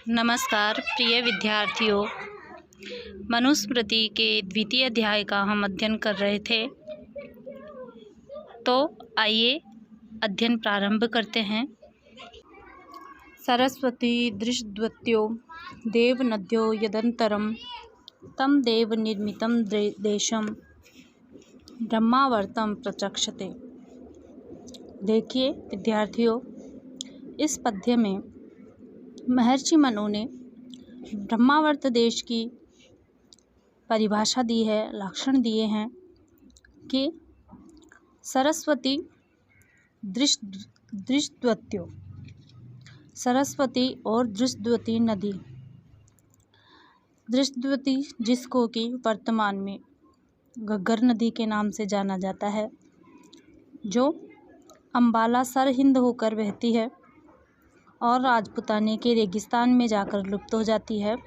नमस्कार प्रिय विद्यार्थियों। मनुस्मृति के द्वितीय अध्याय का हम अध्ययन कर रहे थे, तो आइए अध्ययन प्रारंभ करते हैं। सरस्वती दृशद्वत्यो देव नद्यो यदंतरम तम देव निर्मितं देशम ब्रह्मावर्तम प्रचक्षते। देखिए विद्यार्थियों, इस पद्य में महर्षि मनु ने ब्रह्मावर्त देश की परिभाषा दी है, लक्षण दिए हैं कि सरस्वती दृशद्वत्यो, सरस्वती और दृशद्वती नदी, दृशद्वती जिसको कि वर्तमान में घग्गर नदी के नाम से जाना जाता है, जो अम्बाला सरहिंद होकर बहती है और राजपुताने के रेगिस्तान में जाकर लुप्त हो जाती है।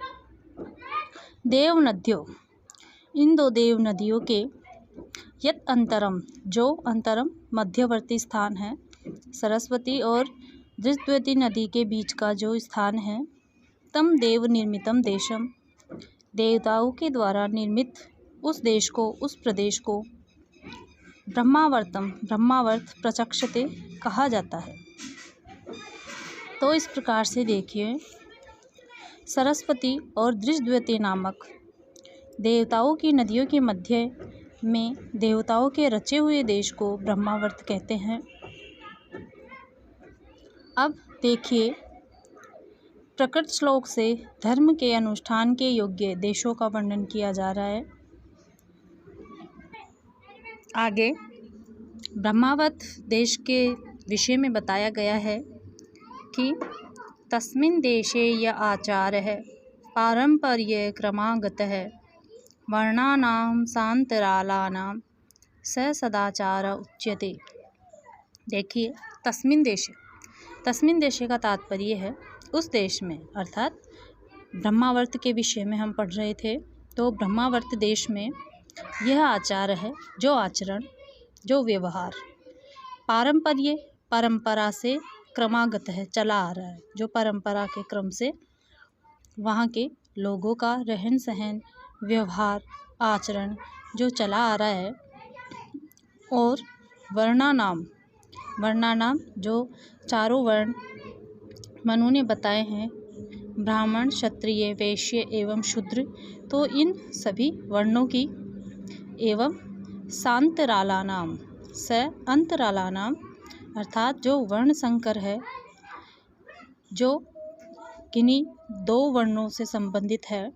देव नदियों, इन दो देव नदियों के यत अंतरम, जो अंतरम मध्यवर्ती स्थान है, सरस्वती और दृशद्वती नदी के बीच का जो स्थान है, तम देव निर्मितम देशम, देवताओं के द्वारा निर्मित उस देश को, उस प्रदेश को ब्रह्मावर्तम, ब्रह्मावर्त प्रचक्षते कहा जाता है। तो इस प्रकार से देखिए, सरस्वती और दृशद्वती नामक देवताओं की नदियों के मध्य में देवताओं के रचे हुए देश को ब्रह्मावर्त कहते हैं। अब देखिए, प्रकृत श्लोक से धर्म के अनुष्ठान के योग्य देशों का वर्णन किया जा रहा है। आगे ब्रह्मावर्त देश के विषय में बताया गया है कि तस्मिन् देशे य आचारः पारंपर्य क्रमागतः वर्णानां सान्तरालानां स सदाचार उच्यते। देखिए, तस्मिन् देशे का तात्पर्य है उस देश में, अर्थात ब्रह्मावर्त के विषय में हम पढ़ रहे थे। तो ब्रह्मावर्त देश में यह आचार है, जो आचरण, जो व्यवहार पारंपर्य, परंपरा से क्रमागत है, चला आ रहा है, जो परंपरा के क्रम से वहाँ के लोगों का रहन सहन, व्यवहार, आचरण जो चला आ रहा है। और वर्णानाम जो चारों वर्ण मनु ने बताए हैं, ब्राह्मण, क्षत्रिय, वैश्य एवं शूद्र, तो इन सभी वर्णों की एवं सांतरालानाम, अंतरालानाम अर्थात जो वर्ण संकर है, जो किन्हीं दो वर्णों से संबंधित है,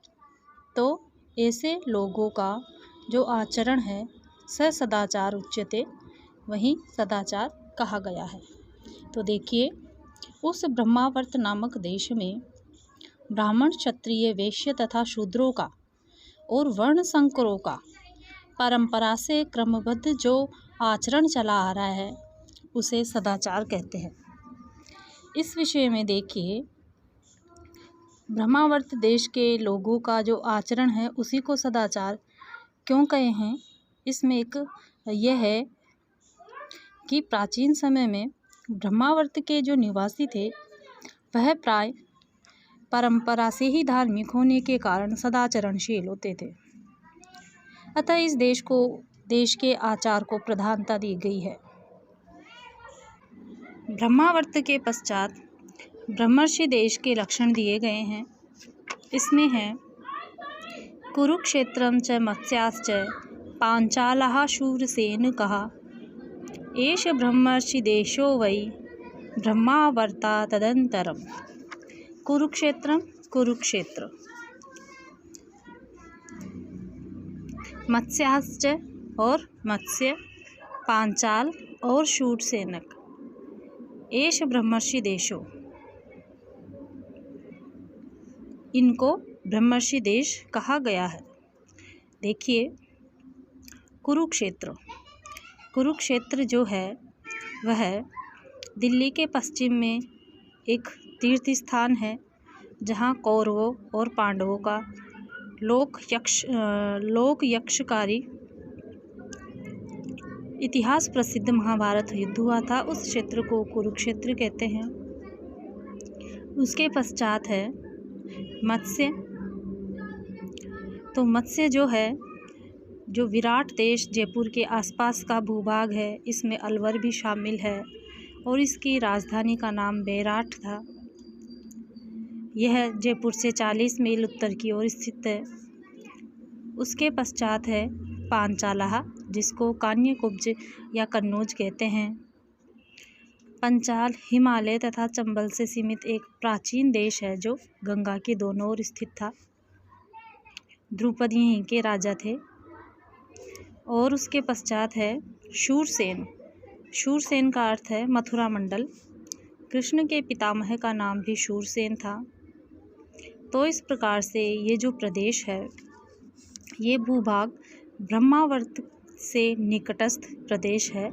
तो ऐसे लोगों का जो आचरण है, स सदाचार उच्यते, वही सदाचार कहा गया है। तो देखिए, उस ब्रह्मावर्त नामक देश में ब्राह्मण, क्षत्रिय, वैश्य तथा शूद्रों का और वर्ण संकरों का परंपरा से क्रमबद्ध जो आचरण चला आ रहा है, उसे सदाचार कहते हैं। इस विषय में देखिए, ब्रह्मावर्त देश के लोगों का जो आचरण है, उसी को सदाचार क्यों कहे हैं? इसमें एक यह है कि प्राचीन समय में ब्रह्मावर्त के जो निवासी थे, वह प्राय परंपरा से ही धार्मिक होने के कारण सदाचरणशील होते थे। अतः इस देश के आचार को प्रधानता दी गई है। ब्रह्मावर्त के पश्चात ब्रह्मर्षि देश के लक्षण दिए गए हैं। इसमें है कुरुक्षेत्रं च मत्स्याश्च पांचालः शूरसेनकः एष ब्रह्मर्षि देशो वै ब्रह्मावर्ता तदंतरम। कुरुक्षेत्र, मत्स्याश्च और मत्स्य, पांचाल और शूरसेनक, एष ब्रह्मर्षि देशो, इनको ब्रह्मर्षि देश कहा गया है। देखिए, कुरुक्षेत्र जो है, वह दिल्ली के पश्चिम में एक तीर्थ स्थान है, जहाँ कौरवों और पांडवों का लोक यक्षकारी इतिहास प्रसिद्ध महाभारत युद्ध हुआ था। उस क्षेत्र को कुरुक्षेत्र कहते हैं। उसके पश्चात है मत्स्य, तो मत्स्य जो है, जो विराट देश जयपुर के आसपास का भूभाग है, इसमें अलवर भी शामिल है और इसकी राजधानी का नाम बैराठ था। यह जयपुर से 40 मील उत्तर की ओर स्थित है। उसके पश्चात है पांचाला, जिसको कान्यकुब्ज या कन्नौज कहते हैं। पंचाल हिमालय तथा चंबल से सीमित एक प्राचीन देश है जो गंगा के दोनों ओर स्थित था। द्रुपद यहीं के राजा थे। और उसके पश्चात है शूरसेन। शूरसेन का अर्थ है मथुरा मंडल। कृष्ण के पितामह का नाम भी शूरसेन था। तो इस प्रकार से ये जो प्रदेश है, ये भूभाग ब्रह्मावर्त से निकटस्थ प्रदेश है।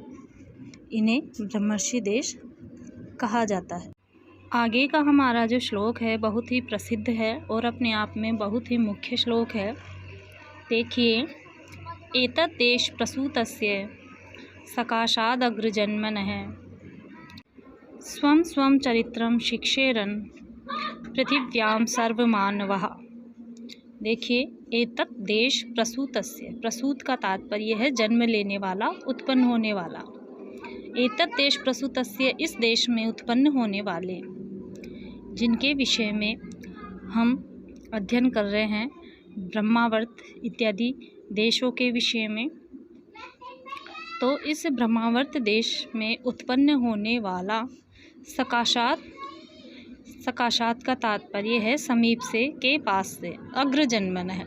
इन्हें ब्रह्मर्षि देश कहा जाता है। आगे का हमारा जो श्लोक है बहुत ही प्रसिद्ध है और अपने आप में बहुत ही मुख्य श्लोक है। देखिए, एतत् देश प्रसूतस्य सकाशादग्रजन्मनः स्वं स्वं चरित्रं शिक्षेरन् पृथिव्यां सर्वमानवः। देखिए, एतत् देश प्रसूतस्य, प्रसूत का तात्पर्य है जन्म लेने वाला, उत्पन्न होने वाला। एतत् देश प्रसूतस्य, इस देश में उत्पन्न होने वाले, जिनके विषय में हम अध्ययन कर रहे हैं, ब्रह्मावर्त इत्यादि देशों के विषय में। तो इस ब्रह्मावर्त देश में उत्पन्न होने वाला सकाशात, सकाशात का तात्पर्य है समीप से, के पास से। अग्रजन्मन है,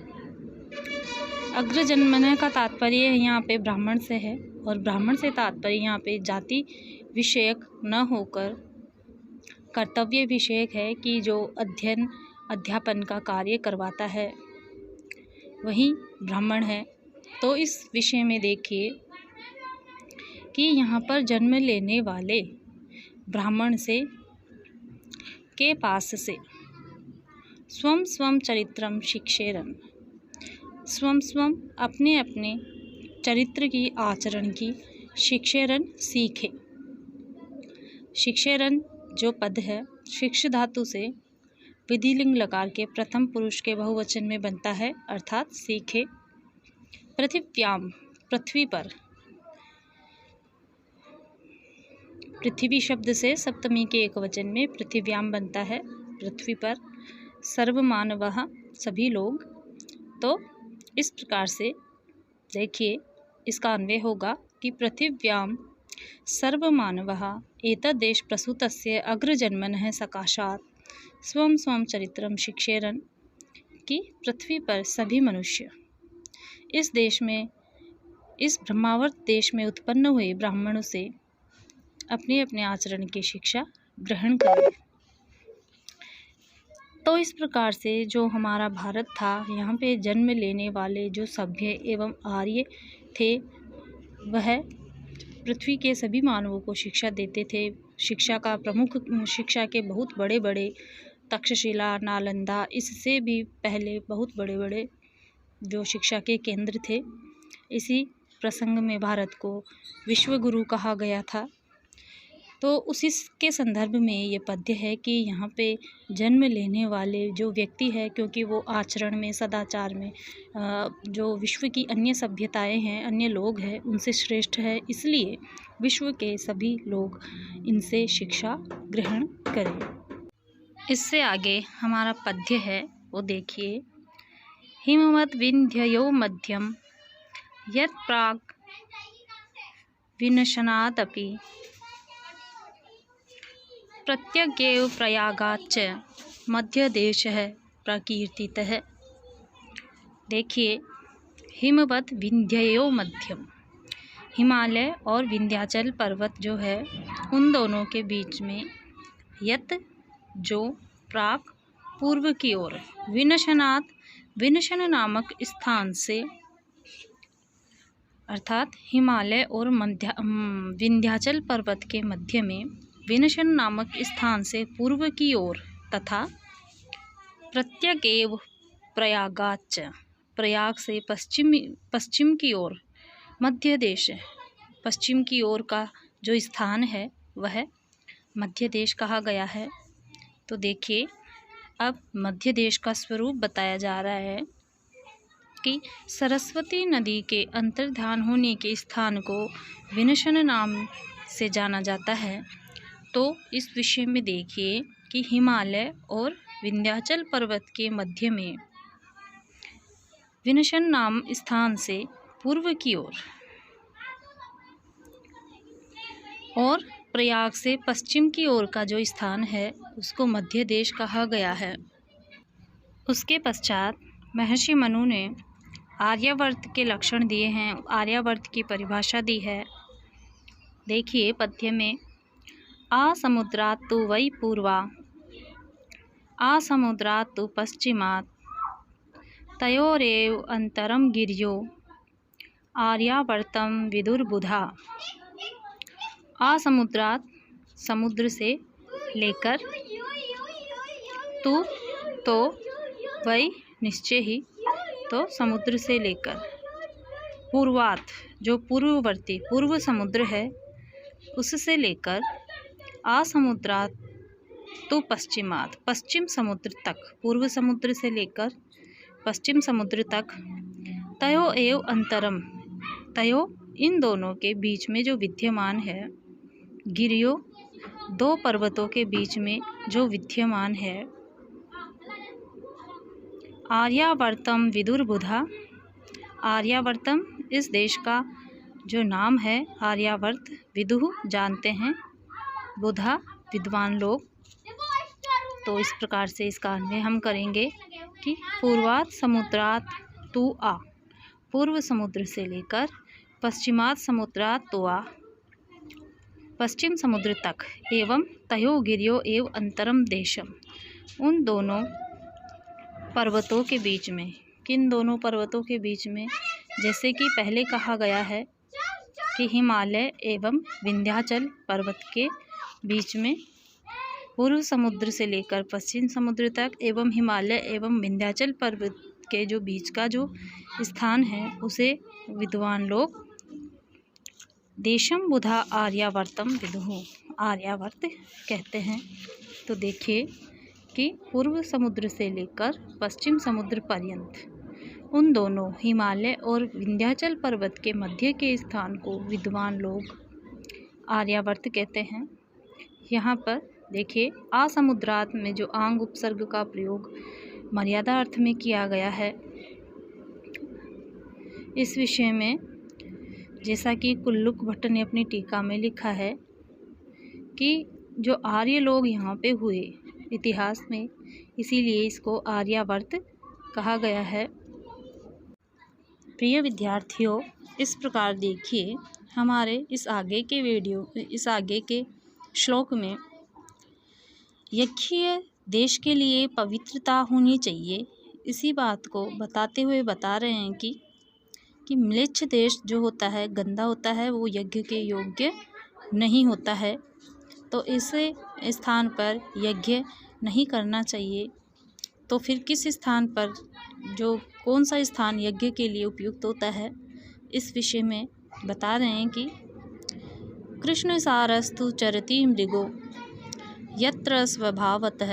अग्रजन्मन का तात्पर्य यहाँ पे ब्राह्मण से है और ब्राह्मण से तात्पर्य यहाँ पे जाति विषयक न होकर कर्तव्य विषयक है कि जो अध्ययन अध्यापन का कार्य करवाता है वही ब्राह्मण है। तो इस विषय में देखिए कि यहाँ पर जन्म लेने वाले ब्राह्मण से, के पास से, स्वं स्वं चरित्रम शिक्षेरन्, स्वं स्वं अपने अपने चरित्र की, आचरण की, शिक्षेरन् सीखे। शिक्षेरन् जो पद है, शिक्ष धातु से विधिलिंग लकार के प्रथम पुरुष के बहुवचन में बनता है, अर्थात सीखे। पृथिव्याम, पृथ्वी पर, पृथ्वी शब्द से सप्तमी के एकवचन में पृथिव्याम बनता है, पृथ्वी पर। सर्वमानवः, सभी लोग। तो इस प्रकार से देखिए, इसका अन्वय होगा कि पृथिव्याम सर्वमानवः एतद्देश प्रसूतस्य अग्रजन्मनः सकाशात् स्वं स्वं चरित्रं शिक्षेरन्, कि पृथ्वी पर सभी मनुष्य इस देश में, इस ब्रह्मावर्त देश में उत्पन्न हुए ब्राह्मणों से अपने अपने आचरण की शिक्षा ग्रहण करें। तो इस प्रकार से जो हमारा भारत था, यहाँ पे जन्म लेने वाले जो सभ्य एवं आर्य थे, वह पृथ्वी के सभी मानवों को शिक्षा देते थे। शिक्षा का प्रमुख, शिक्षा के बहुत बड़े बड़े तक्षशिला, नालंदा, इससे भी पहले बहुत बड़े बड़े जो शिक्षा के केंद्र थे। इसी प्रसंग में भारत को विश्वगुरु कहा गया था। तो उसी के संदर्भ में ये पद्य है कि यहाँ पे जन्म लेने वाले जो व्यक्ति है, क्योंकि वो आचरण में, सदाचार में जो विश्व की अन्य सभ्यताएं हैं, अन्य लोग हैं, उनसे श्रेष्ठ है, इसलिए विश्व के सभी लोग इनसे शिक्षा ग्रहण करें। इससे आगे हमारा पद्य है, वो देखिए। हिमवत् विन्ध्ययो मध्यम यत् प्राक् विनशनादपि प्रत्यगेव प्रयागाच्च मध्यदेशः प्रकीर्तितः। देखिए, हिमवत् विन्ध्ययो मध्यम, हिमालय और विंध्याचल पर्वत जो है, उन दोनों के बीच में, यत जो, प्राक पूर्व की ओर, विनशनात् विनशन नामक स्थान से, अर्थात हिमालय और विंध्याचल पर्वत के मध्य में विनशन नामक स्थान से पूर्व की ओर, तथा प्रत्यगेव प्रयागाच्च, प्रयाग से पश्चिम की ओर, मध्य देश, पश्चिम की ओर का जो स्थान है वह मध्य देश कहा गया है। तो देखिए, अब मध्य देश का स्वरूप बताया जा रहा है कि सरस्वती नदी के अंतर्धान होने के स्थान को विनशन नाम से जाना जाता है। तो इस विषय में देखिए कि हिमालय और विंध्याचल पर्वत के मध्य में विनशन नाम स्थान से पूर्व की ओर और प्रयाग से पश्चिम की ओर का जो स्थान है उसको मध्य देश कहा गया है। उसके पश्चात महर्षि मनु ने आर्यावर्त के लक्षण दिए हैं, आर्यावर्त की परिभाषा दी है। देखिए पद्य में आसमुद्रात् तु वै पूर्वा आसमुद्रात् तु पश्चिमात् तयोरेव अंतरम गिर्यो आर्यावर्तम विदुर्बुधा। आसमुद्रात् समुद्र से लेकर, तु तो वै निश्चय ही, तो समुद्र से लेकर, पूर्वात जो पूर्ववर्ती पूर्व समुद्र है उससे लेकर, आसमुद्रात तो पश्चिमात पश्चिम समुद्र तक, पूर्व समुद्र से लेकर पश्चिम समुद्र तक, तयो एव अंतरम तयो इन दोनों के बीच में जो विद्यमान है, गिरियो दो पर्वतों के बीच में जो विद्यमान है, आर्यावर्तम विदुर्बुधा। आर्यावर्तम इस देश का जो नाम है आर्यावर्त, विदुः जानते हैं, बुधा विद्वान लोग। तो इस प्रकार से इसका अन्वय हम करेंगे कि पूर्वात समुद्रात तु आ, पूर्व समुद्र से लेकर पश्चिमात समुद्रात तो आ, पश्चिम समुद्र तक, एवं तयो गिरियो एव अंतरम देशम, उन दोनों पर्वतों के बीच में। किन दोनों पर्वतों के बीच में? जैसे कि पहले कहा गया है कि हिमालय एवं विंध्याचल पर्वत के बीच में, पूर्व समुद्र से लेकर पश्चिम समुद्र तक, एवं हिमालय एवं विंध्याचल पर्वत के जो बीच का जो स्थान है उसे विद्वान लोग देशम बुधा आर्यावर्तम विदुः, आर्यावर्त कहते हैं। तो देखिए कि पूर्व समुद्र से लेकर पश्चिम समुद्र पर्यंत उन दोनों हिमालय और विंध्याचल पर्वत के मध्य के स्थान को विद्वान लोग आर्यावर्त कहते हैं। यहाँ पर देखिए आसमुद्रात में जो आंग उपसर्ग का प्रयोग मर्यादा अर्थ में किया गया है, इस विषय में जैसा कि कुल्लुक भट्ट ने अपनी टीका में लिखा है कि जो आर्य लोग यहाँ पे हुए इतिहास में, इसीलिए इसको आर्यावर्त कहा गया है। प्रिय विद्यार्थियों, इस प्रकार देखिए हमारे इस आगे के श्लोक में यज्ञीय देश के लिए पवित्रता होनी चाहिए, इसी बात को बताते हुए बता रहे हैं कि म्लेच्छ देश जो होता है, गंदा होता है, वो यज्ञ के योग्य नहीं होता है। तो इस स्थान पर यज्ञ नहीं करना चाहिए। तो फिर किस स्थान पर, जो कौन सा स्थान यज्ञ के लिए उपयुक्त होता है, इस विषय में बता रहे हैं कि कृष्ण सारस्तु चरति मृगो यत्र स्वभावतः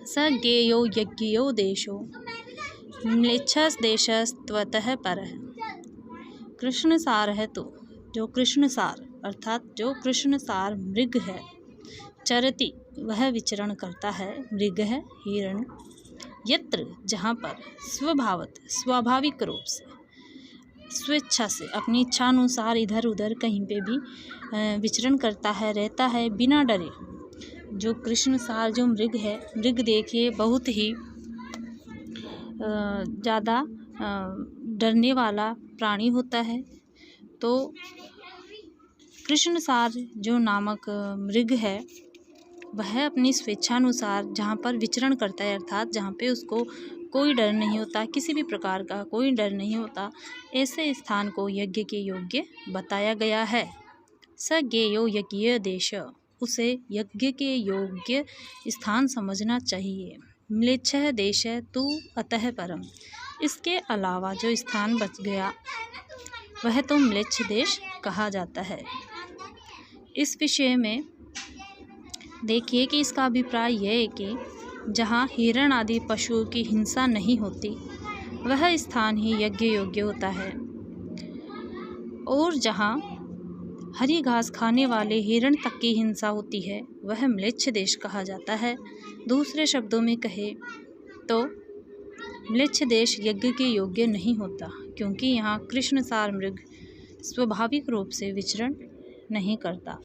स ज्ञेयो यज्ञयो देशो म्लेच्छस देशस्त्वतः परः। कृष्ण सार है तो जो कृष्ण सार अर्थात जो कृष्ण सार मृग है, चरति वह विचरण करता है, मृग है हिरण, यत्र जहाँ पर, स्वभावत स्वाभाविक रूप से, स्वेच्छा से अपनी इच्छा अनुसार इधर उधर कहीं पे भी विचरण करता है, रहता है बिना डरे। जो कृष्ण सार जो मृग है, मृग देखिए बहुत ही ज़्यादा डरने वाला प्राणी होता है। तो कृष्ण सार जो नामक मृग है वह अपनी स्वेच्छानुसार जहाँ पर विचरण करता है, अर्थात जहाँ पे उसको कोई डर नहीं होता, किसी भी प्रकार का कोई डर नहीं होता, ऐसे स्थान को यज्ञ के योग्य बताया गया है। स ज्ञेयो यज्ञीय देश, उसे यज्ञ के योग्य स्थान समझना चाहिए। म्लेच्छ देश तु अतः परम, इसके अलावा जो स्थान बच गया वह तो म्लेच्छ देश कहा जाता है। इस विषय में देखिए कि इसका अभिप्राय यह है कि जहाँ हिरण आदि पशुओं की हिंसा नहीं होती, वह स्थान ही यज्ञ योग्य होता है। और जहाँ हरी घास खाने वाले हिरण तक की हिंसा होती है, वह म्लेच्छ देश कहा जाता है। दूसरे शब्दों में कहे तो म्लेच्छ देश यज्ञ के योग्य नहीं होता, क्योंकि यहाँ कृष्णसार मृग स्वाभाविक रूप से विचरण नहीं करता।